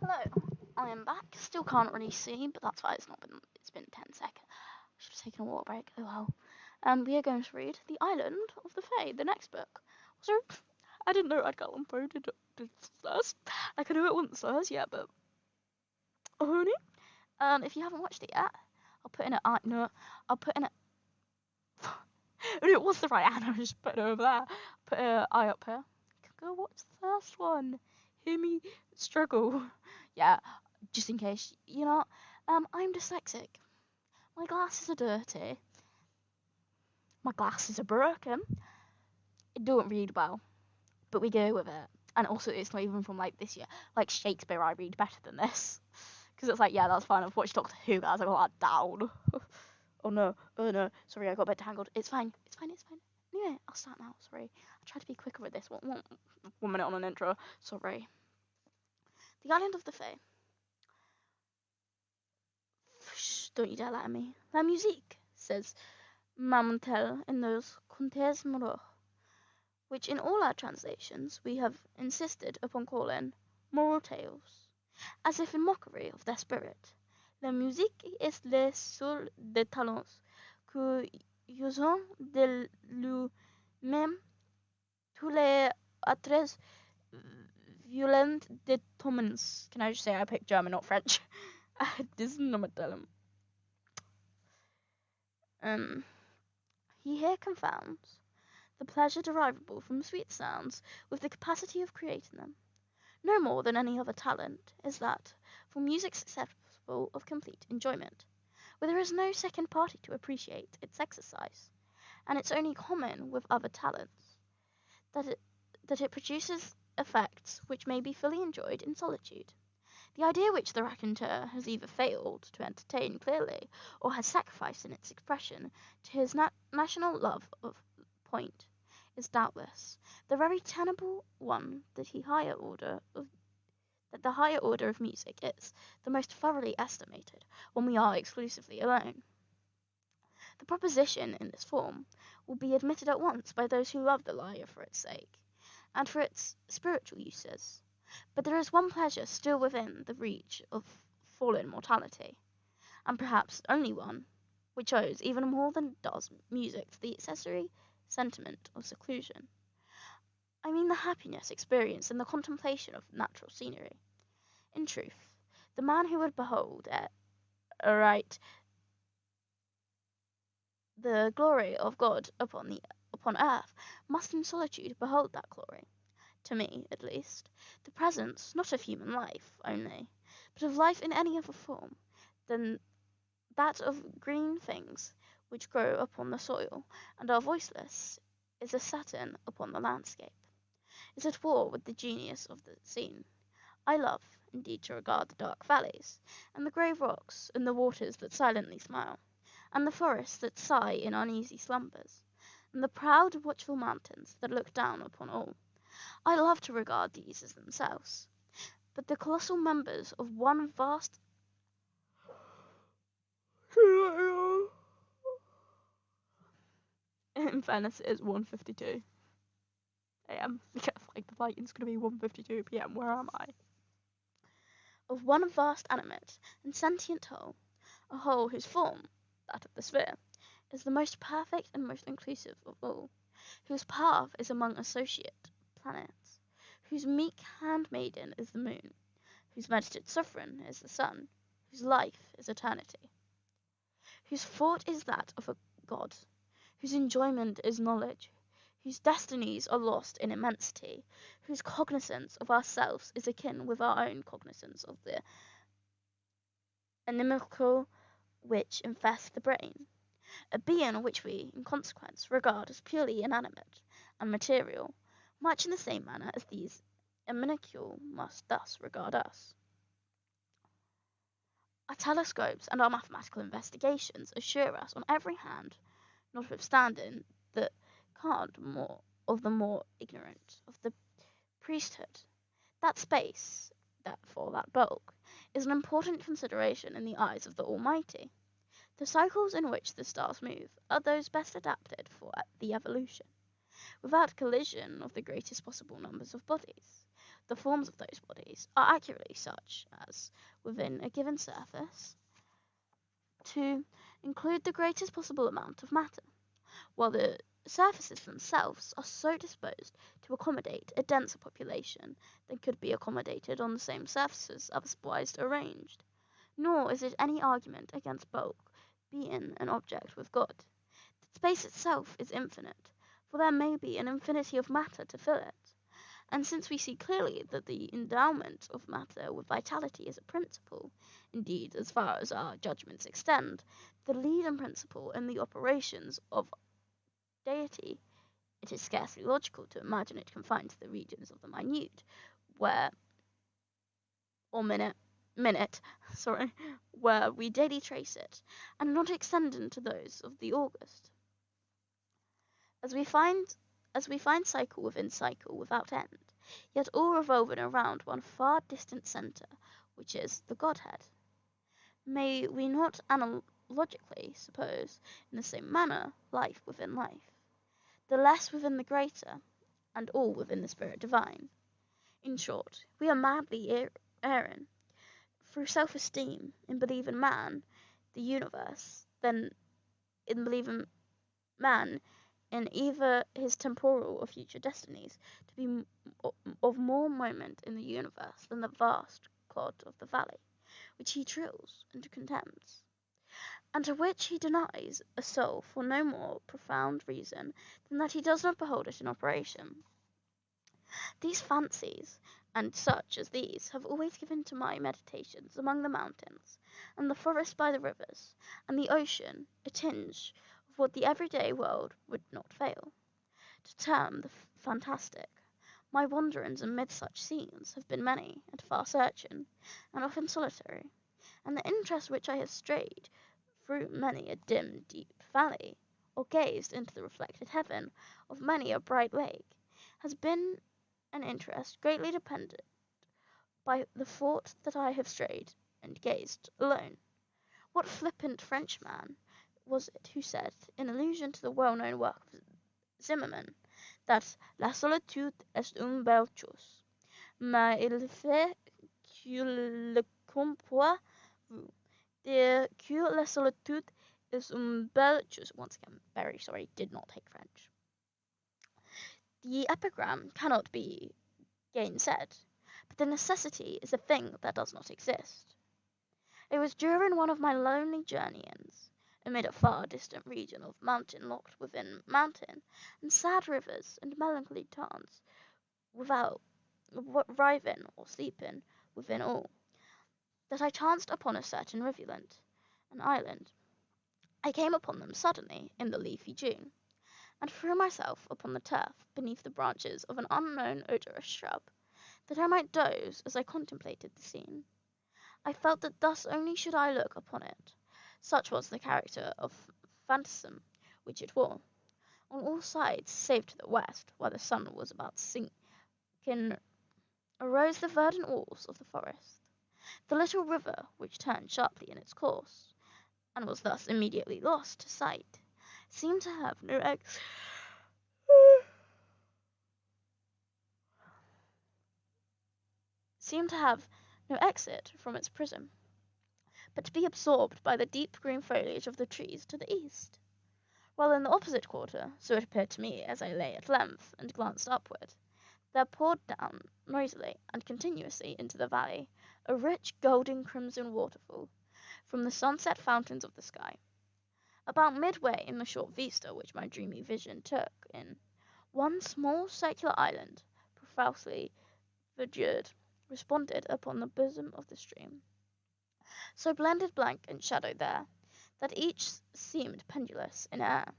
Hello, I am back. Still can't really see, but that's why it's been 10 seconds. I should have taken a water break. Oh well. We are going to read The Island of the Fae, the next book. So, I didn't know Edgar Allan Poe did slurs. Like, I knew it wasn't slurs yet, but. Honey? If you haven't watched it yet, I'll put in a. No, I'll put in a. It was the right hand, I just put it over there. Put an eye up here. Go watch the first one. Hear me struggle. Yeah, just in case, I'm dyslexic. My glasses are dirty. My glasses are broken. I don't read well, but we go with it. And also, it's not even from like this year. Like Shakespeare, I read better than this. Because it's like, yeah, that's fine. I've watched Doctor Who, guys. I got that down. Oh no. Sorry, I got a bit tangled. It's fine. Anyway, I'll start now. Sorry. I tried to be quicker with this. One minute on an intro. Sorry. The Island of the Fae. Don't you dare lie at me. La musique, says Mamontel in those Contes Moraux, which in all our translations we have insisted upon calling moral tales, as if in mockery of their spirit. La musique est le seul des talents que usons de lui-même tous les autres violents des Tomans. Can I just say I picked German, not French? This is not He here confounds the pleasure derivable from sweet sounds with the capacity of creating them. No more than any other talent is that for music susceptible of complete enjoyment, where there is no second party to appreciate its exercise, and it's only common with other talents that it produces effects which may be fully enjoyed in solitude. The idea which the raconteur has either failed to entertain clearly, or has sacrificed in its expression to his national love of point, is doubtless the very tenable one that the higher order of music is the most thoroughly estimated when we are exclusively alone. The proposition in this form will be admitted at once by those who love the lyre for its sake, and for its spiritual uses. But there is one pleasure still within the reach of fallen mortality, and perhaps only one, which owes even more than does music to the accessory sentiment of seclusion. I mean the happiness experienced in the contemplation of natural scenery. In truth, the man who would behold the glory of God upon earth must in solitude behold that glory. To me, at least, the presence, not of human life only, but of life in any other form than that of green things which grow upon the soil and are voiceless, is a satin upon the landscape, is at war with the genius of the scene. I love, indeed, to regard the dark valleys, and the grey rocks, and the waters that silently smile, and the forests that sigh in uneasy slumbers, and the proud watchful mountains that look down upon all. I love to regard these as themselves, but the colossal members of one vast in fairness, it is 1:52 a.m. because like the lighting's gonna be 1:52 p.m. Where am I? Of one vast animate and sentient whole, a whole whose form, that of the sphere, is the most perfect and most inclusive of all, whose path is among associate planets, whose meek handmaiden is the moon, whose meditated sovereign is the sun, whose life is eternity, whose thought is that of a god, whose enjoyment is knowledge, whose destinies are lost in immensity, whose cognizance of ourselves is akin with our own cognizance of the inimical which infests the brain, a being which we, in consequence, regard as purely inanimate and material, much in the same manner as these animalcule must thus regard us. Our telescopes and our mathematical investigations assure us on every hand, notwithstanding the cant of the more ignorant of the priesthood, that space, therefore that bulk, is an important consideration in the eyes of the Almighty. The cycles in which the stars move are those best adapted for the evolution, without collision of the greatest possible numbers of bodies, The forms of those bodies are accurately such as, within a given surface, to include the greatest possible amount of matter, while the surfaces themselves are so disposed to accommodate a denser population than could be accommodated on the same surfaces otherwise arranged. Nor is it any argument against bulk being an object with God, that space itself is infinite, for there may be an infinity of matter to fill it. And since we see clearly that the endowment of matter with vitality is a principle, indeed, as far as our judgments extend, the leading principle in the operations of deity, it is scarcely logical to imagine it confined to the regions of the minute, where or minute, sorry, where we daily trace it, and not extending to those of the august. As we find cycle within cycle without end, yet all revolving around one far distant centre, which is the Godhead. May we not analogically suppose, in the same manner, life within life, the less within the greater, and all within the Spirit divine? In short, we are madly erring, through self-esteem, in believing man, the universe, than in believing man in either his temporal or future destinies to be of more moment in the universe than the vast clod of the valley, which he drills and contemns, and to which he denies a soul for no more profound reason than that he does not behold it in operation. These fancies, and such as these, have always given to my meditations among the mountains, and the forest by the rivers, and the ocean, a tinge of what the everyday world would not fail to term the fantastic. My wanderings amid such scenes have been many and far-searching, and often solitary, and the interest which I have strayed through many a dim, deep valley, or gazed into the reflected heaven of many a bright lake, has been an interest greatly dependent by the thought that I have strayed and gazed alone. What flippant Frenchman was it who said, in allusion to the well-known work of Zimmerman, that la solitude est une belle chose, mais il fait que le comprendre que la solitude is une belle chose. Once again, very sorry, did not take French. The epigram cannot be gainsaid, but the necessity is a thing that does not exist. It was during one of my lonely journeyings, amid a far distant region of mountain locked within mountain, and sad rivers and melancholy tarns without riving or sleeping within all, that I chanced upon a certain rivulet, an island. I came upon them suddenly in the leafy June, and threw myself upon the turf beneath the branches of an unknown odorous shrub, that I might doze as I contemplated the scene. I felt that thus only should I look upon it, such was the character of phantasm which it wore. On all sides, save to the west, where the sun was about sinking, arose the verdant walls of the forest. The little river, which turned sharply in its course, and was thus immediately lost to sight, seemed to have no exit from its prison, but to be absorbed by the deep green foliage of the trees to the east, while in the opposite quarter, so it appeared to me as I lay at length and glanced upward, there poured down noisily and continuously into the valley a rich golden crimson waterfall from the sunset fountains of the sky. About midway in the short vista which my dreamy vision took in, one small circular island, profusely verdured, responded upon the bosom of the stream, so blended blank and shadow there, that each seemed pendulous in air.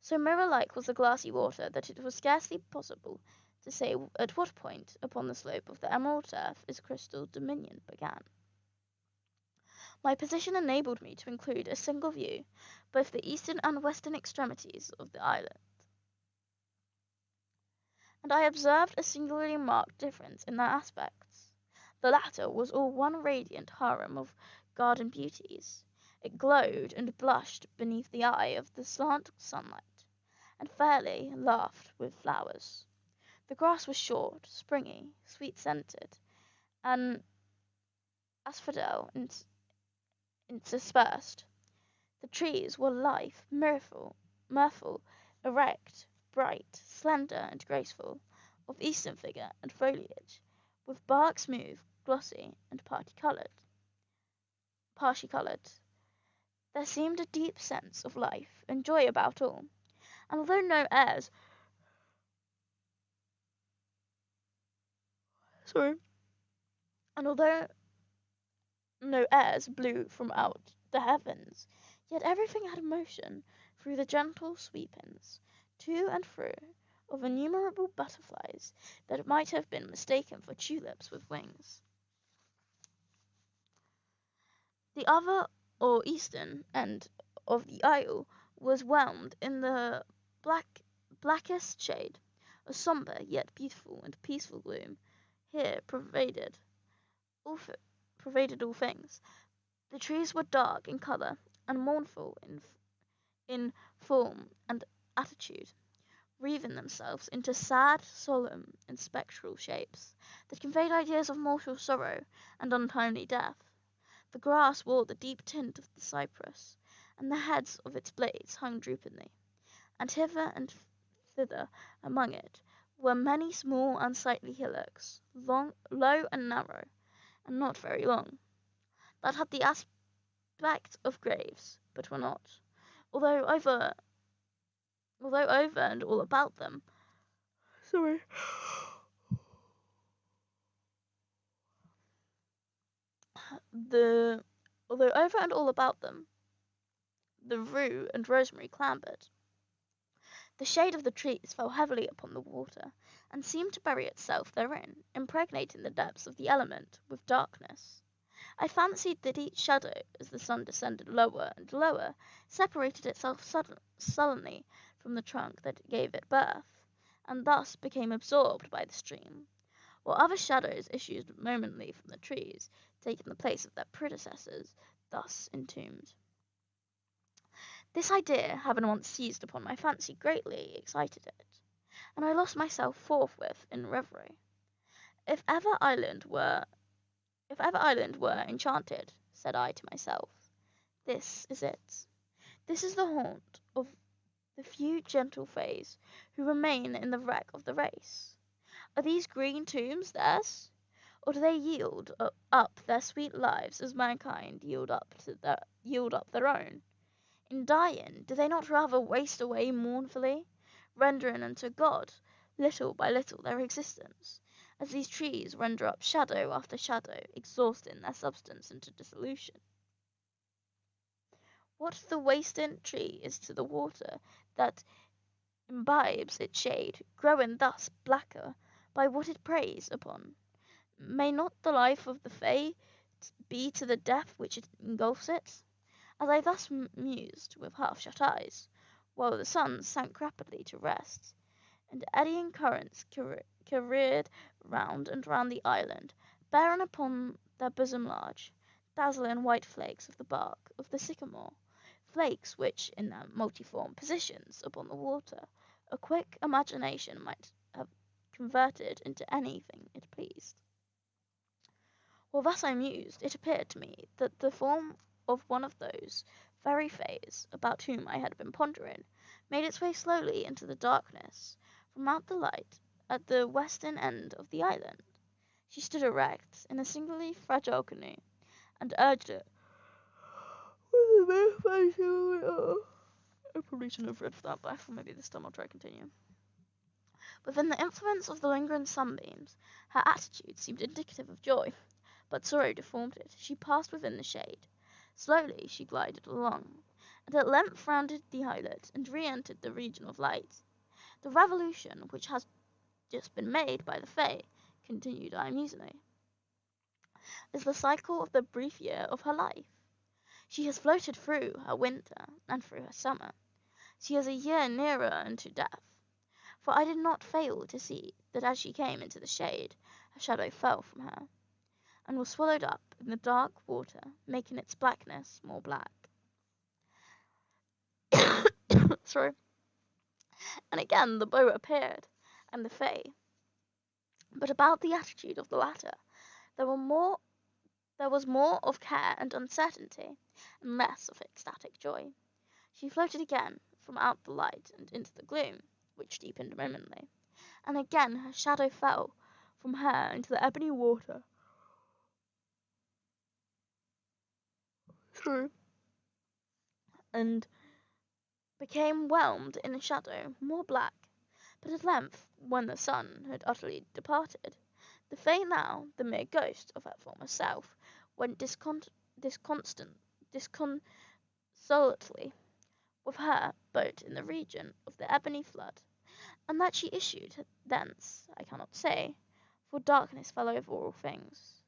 So mirror-like was the glassy water that it was scarcely possible to say at what point upon the slope of the emerald turf its crystal dominion began. My position enabled me to include a single view both the eastern and western extremities of the islet, and I observed a singularly marked difference in their aspects. The latter was all one radiant harem of garden beauties. It glowed and blushed beneath the eye of the slant sunlight, and fairly laughed with flowers. The grass was short, springy, sweet-scented, and asphodel interspersed. The trees were lithe, mirthful, erect, bright, slender, and graceful, of eastern figure and foliage, with bark smooth, glossy, and partially coloured. There seemed a deep sense of life and joy about all, and although no airs sorry, and although no airs blew from out the heavens, yet everything had motion through the gentle sweepings, to and fro, of innumerable butterflies that might have been mistaken for tulips with wings. The other or eastern end of the isle was whelmed in the blackest shade. A sombre yet beautiful and peaceful gloom here all, pervaded all things. The trees were dark in colour and mournful in form and attitude, wreathing themselves into sad, solemn, and spectral shapes that conveyed ideas of mortal sorrow and untimely death. The grass wore the deep tint of the cypress, and the heads of its blades hung droopingly, and hither and thither among it were many small unsightly hillocks, low and narrow, and not very long, that had the aspect of graves, but were not, although over and all about them sorry the although over and all about them the rue and rosemary clambered. The shade of the trees fell heavily upon the water, and seemed to bury itself therein, impregnating the depths of the element with darkness. I fancied that each shadow, as the sun descended lower and lower, separated itself sullenly from the trunk that gave it birth, and thus became absorbed by the stream, while other shadows issued momently from the trees, taking the place of their predecessors, thus entombed. This idea, having once seized upon my fancy, greatly excited it, and I lost myself forthwith in reverie. If ever island were enchanted, said I to myself, this is it. This is the haunt of the few gentle fays who remain in the wreck of the race. Are these green tombs theirs, or do they yield up their sweet lives as mankind yield up their own? In dying, do they not rather waste away mournfully, rendering unto God, little by little, their existence, as these trees render up shadow after shadow, exhausting their substance into dissolution? What the wasting tree is to the water that imbibes its shade, growing thus blacker by what it preys upon, may not the life of the fay be to the depth which it engulfs it? As I thus mused with half-shut eyes, while the sun sank rapidly to rest, and eddying currents careered round and round the island, bearing upon their bosom large, dazzling white flakes of the bark of the sycamore, flakes which, in their multiform positions upon the water, a quick imagination might have converted into anything it pleased. While thus I mused, it appeared to me that the form of one of those very fays about whom I had been pondering made its way slowly into the darkness from out the light at the western end of the island. She stood erect in a singularly fragile canoe, and urged it with the most I probably shouldn't have read that, but maybe this time I'll try to continue. Within the influence of the lingering sunbeams, her attitude seemed indicative of joy, but sorrow deformed it. She passed within the shade. Slowly she glided along, and at length rounded the islet and re-entered the region of light. The revolution which has just been made by the Fae, continued I musingly, is the cycle of the brief year of her life. She has floated through her winter and through her summer. She is a year nearer unto death, for I did not fail to see that as she came into the shade, her shadow fell from her, and was swallowed up in the dark water, making its blackness more black. Sorry. And again the boat appeared, and the Fae, But about the attitude of the latter, there were more there was more of care and uncertainty, and less of ecstatic joy. She floated again from out the light and into the gloom, which deepened momently, and again her shadow fell from her into the ebony water. True. And became whelmed in a shadow more black. But at length, when the sun had utterly departed, the Fay, now the mere ghost of her former self, went disconsolately with her boat in the region of the ebony flood, and that she issued thence I cannot say, for darkness fell over all things,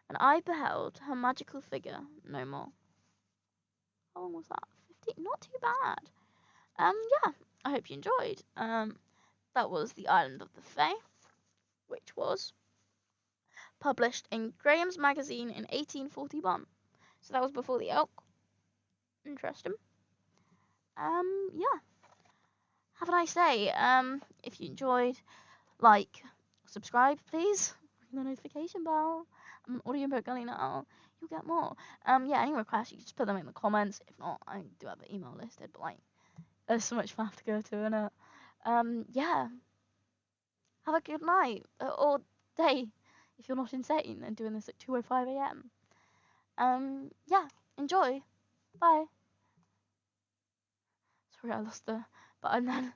and I beheld her magical figure no more. How long was that? 15? Not too bad. Yeah, I hope you enjoyed. That was The Island of the Fae, which was published in Graham's Magazine in 1841. So that was before the elk. Interesting. Yeah. Have a nice day. If you enjoyed, like, subscribe, please. Ring the notification bell. I'm an audiobook girly now. You'll get more. Yeah, any requests, you can just put them in the comments. If not, I do have an email listed, but, like, there's so much math to go to in it. Yeah. Have a good night or day if you're not insane and doing this at 2:05 a.m. Yeah, enjoy. Bye. Sorry, I lost the button then.